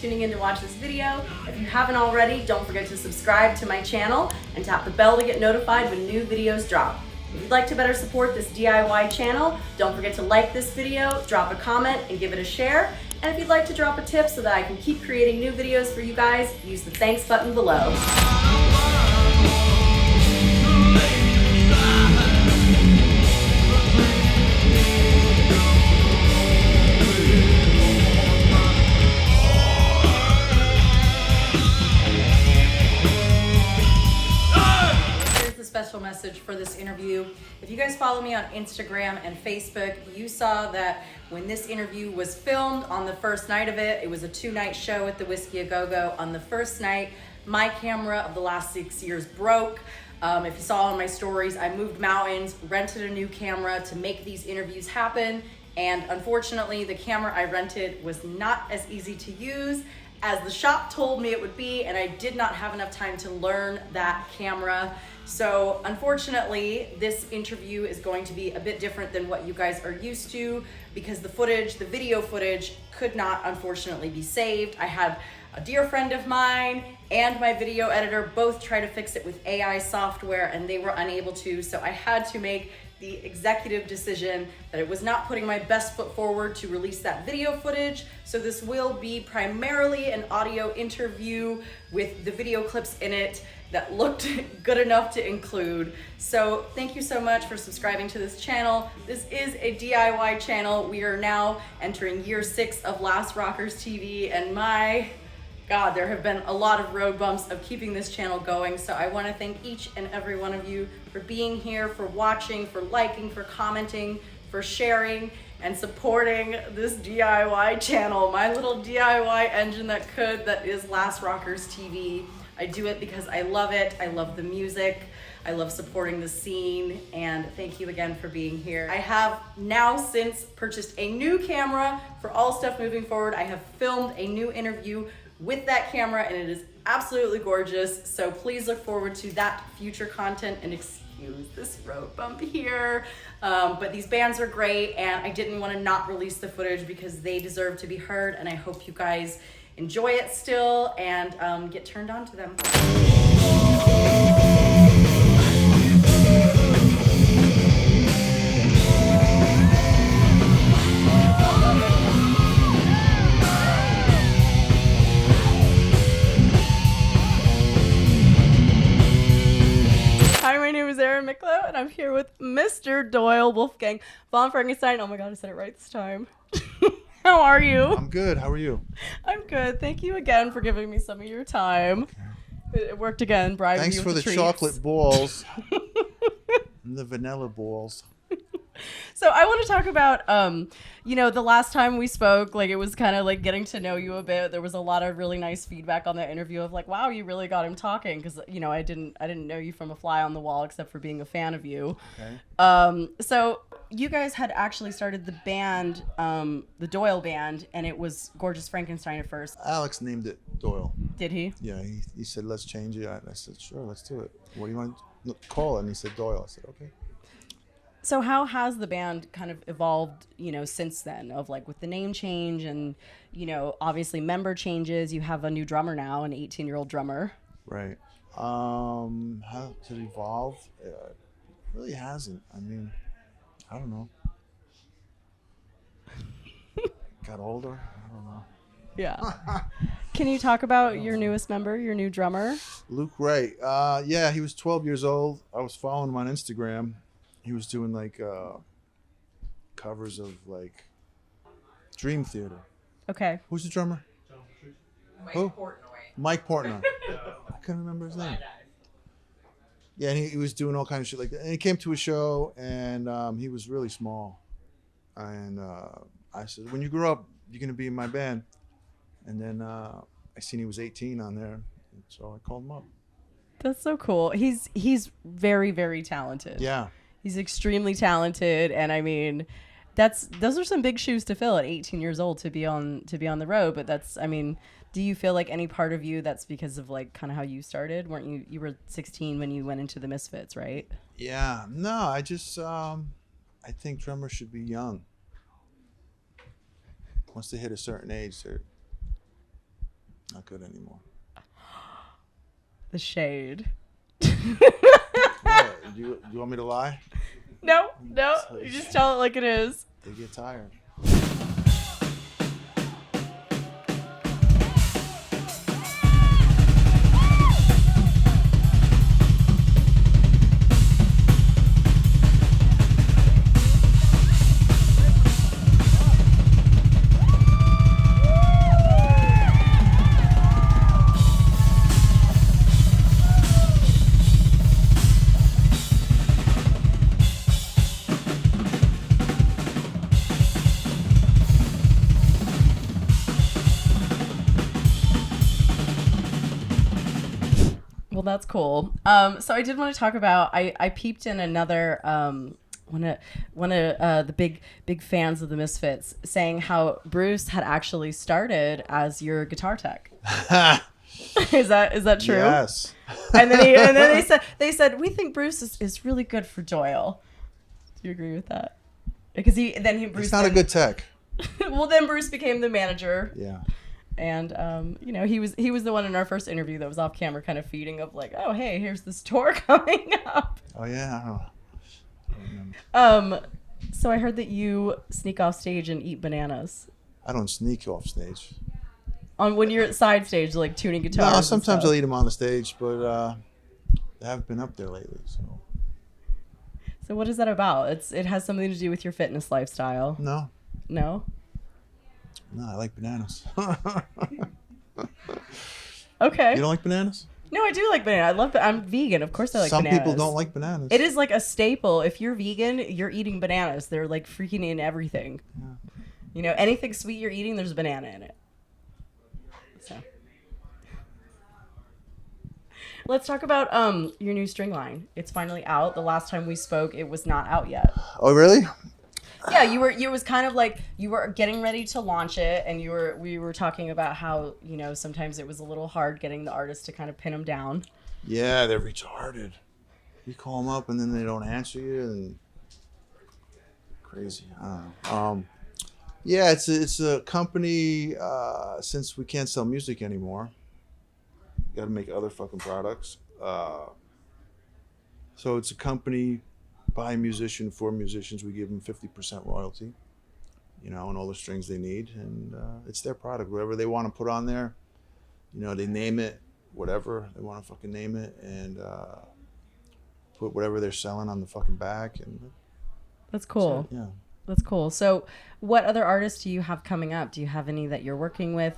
tuning in to watch this video. If you haven't already, don't forget to subscribe to my channel and tap the bell to get notified when new videos drop. If you'd like to better support this DIY channel, don't forget to like this video, drop a comment, and give it a share. And if you'd like to drop a tip so that I can keep creating new videos for you guys, use the thanks button below. Special message for this interview. If you guys follow me on Instagram and Facebook, you saw that when this interview was filmed on the first night of it, it was a 2-night show at the Whisky A Go-Go. On the first night, my camera of the last 6 years broke. If you saw on my stories, I moved mountains, rented a new camera to make these interviews happen. And unfortunately, the camera I rented was not as easy to use as the shop told me it would be, and I did not have enough time to learn that camera. So unfortunately, this interview is going to be a bit different than what you guys are used to because the video footage could not unfortunately be saved. I had a dear friend of mine and my video editor both try to fix it with AI software and they were unable to, so I had to make the executive decision that it was not putting my best foot forward to release that video footage. So this will be primarily an audio interview with the video clips in it that looked good enough to include. So thank you so much for subscribing to this channel. This is a DIY channel. We are now entering year 6 of Last Rockers TV, and my God, there have been a lot of road bumps of keeping this channel going. So I want to thank each and every one of you for being here, for watching, for liking, for commenting, for sharing, and supporting this DIY channel, my little DIY engine that is Last Rockers TV. I do it because I love it. I love the music. I love supporting the scene, and thank you again for being here. I have now since purchased a new camera for all stuff moving forward. I have filmed a new interview with that camera and it is absolutely gorgeous. So please look forward to that future content, and excuse this road bump here. But these bands are great and I didn't want to not release the footage because they deserve to be heard, and I hope you guys enjoy it still and get turned on to them. Hi, my name is Erin Micklow, and I'm here with Mr. Doyle Wolfgang Von Frankenstein. Oh my God, I said it right this time. How are you? I'm good. How are you? I'm good. Thank you again for giving me some of your time. Okay. It worked again. Thanks for the chocolate balls and the vanilla balls. So I want to talk about, the last time we spoke, like it was kind of like getting to know you a bit. There was a lot of really nice feedback on that interview of like, wow, you really got him talking, because I didn't know you from a fly on the wall except for being a fan of you. Okay. So you guys had actually started the band, the Doyle band, and it was Gorgeous Frankenstein at first. Alex named it Doyle. Did he? Yeah, he said, let's change it. I said, sure, let's do it. What do you want to call it? And he said Doyle. I said, okay. So how has the band kind of evolved, since then, of like with the name change and, obviously member changes? You have a new drummer now, an 18-year-old drummer. Right. How to evolve? It really hasn't. I mean, I don't know. Got older? I don't know. Yeah. Can you talk about your newest member, your new drummer? Luke Ray. Yeah, he was 12 years old. I was following him on Instagram. He was doing like covers of like Dream Theater. Okay. Who's the drummer? Who? Mike Portnoy. I couldn't remember his name. Yeah, and he was doing all kinds of shit like that. And he came to a show, and he was really small. And I said, when you grow up, you're going to be in my band. And then I seen he was 18 on there, so I called him up. That's so cool. He's very, very talented. Yeah. He's extremely talented, and I mean, those are some big shoes to fill at 18 years old to be on the road. But do you feel like any part of you that's because of like kind of how you started? Weren't you were 16 when you went into the Misfits, right? Yeah. No, I just I think drummers should be young. Once they hit a certain age, not good anymore. The shade. What? Do you want me to lie? No, you just tell it like it is. They get tired. Well, that's cool. So I did want to talk about. I peeped in another one of the big fans of the Misfits saying how Bruce had actually started as your guitar tech. Is that true? Yes. And then they said we think Bruce is really good for Doyle. Do you agree with that? Because Bruce. He's not a good tech. Well, then Bruce became the manager. Yeah. And he was the one in our first interview that was off camera, kind of feeding of like, oh hey, here's this tour coming up. Oh yeah. I don't remember. So I heard that you sneak off stage and eat bananas. I don't sneak off stage. On when you're at side stage, like tuning guitars. No, sometimes I'll eat them on the stage, but I haven't been up there lately. So what is that about? It has something to do with your fitness lifestyle. No. No. No, I like bananas. Okay. You don't like bananas? No, I do like banana. I'm vegan. Of course I like bananas. Some people don't like bananas. It is like a staple. If you're vegan, you're eating bananas. They're like freaking in everything. Yeah. Anything sweet you're eating, there's a banana in it. So. Let's talk about your new string line. It's finally out. The last time we spoke, it was not out yet. Oh, really? Yeah, you was kind of like you were getting ready to launch it, and we were talking about how sometimes it was a little hard getting the artist to kind of pin them down. Yeah, they're retarded. You call them up and then they don't answer you, and crazy. I don't know. Yeah, it's a company. Since we can't sell music anymore, got to make other fucking products. So it's a company. By musician for musicians, we give them 50% royalty, and all the strings they need, and it's their product. Whatever they want to put on there, they name it, whatever they want to fucking name it, and put whatever they're selling on the fucking back, and that's cool. Yeah, that's cool. So, what other artists do you have coming up? Do you have any that you're working with?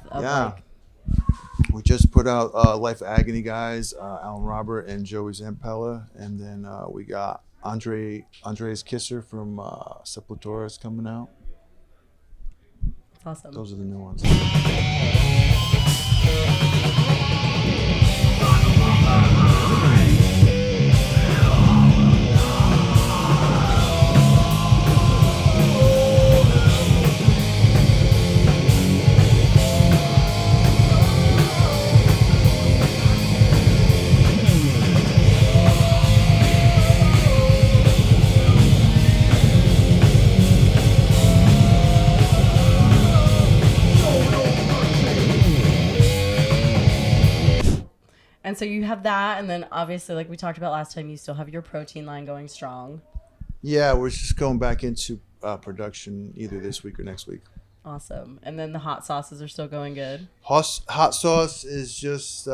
We just put out Life Agony guys, Alan Robert and Joey Zampella, and then we got Andre's Kisser from Sepultura is coming out. That's awesome. Those are the new ones. And so you have that, and then obviously, like we talked about last time, you still have your protein line going strong. Yeah, we're just going back into production either this week or next week. Awesome. And then the hot sauces are still going good? Hot sauce is just,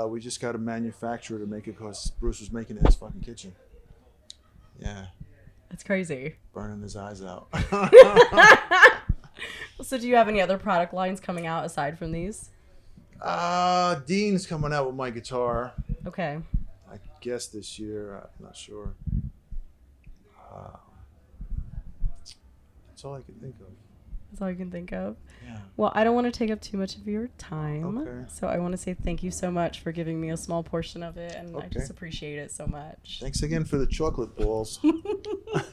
we just got a manufacturer to make it because Bruce was making it in his fucking kitchen. Yeah. That's crazy. Burning his eyes out. So do you have any other product lines coming out aside from these? Dean's coming out with my guitar. Okay. I guess this year. I'm not sure. That's all I can think of. That's all you can think of? Yeah. Well, I don't want to take up too much of your time. Okay. So I want to say thank you so much for giving me a small portion of it, and okay. I just appreciate it so much. Thanks again for the chocolate balls.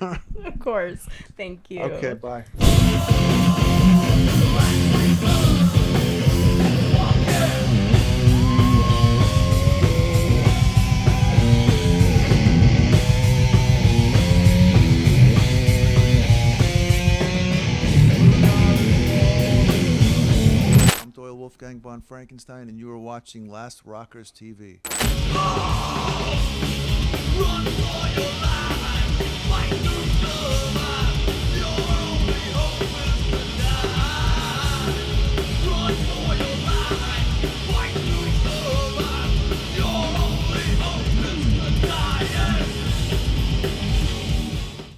Of course. Thank you. Okay, bye. I'm Doyle Wolfgang. Wolfgang Von Frankenstein, and you are watching Last Rockers TV. Run for your life, fight the flood.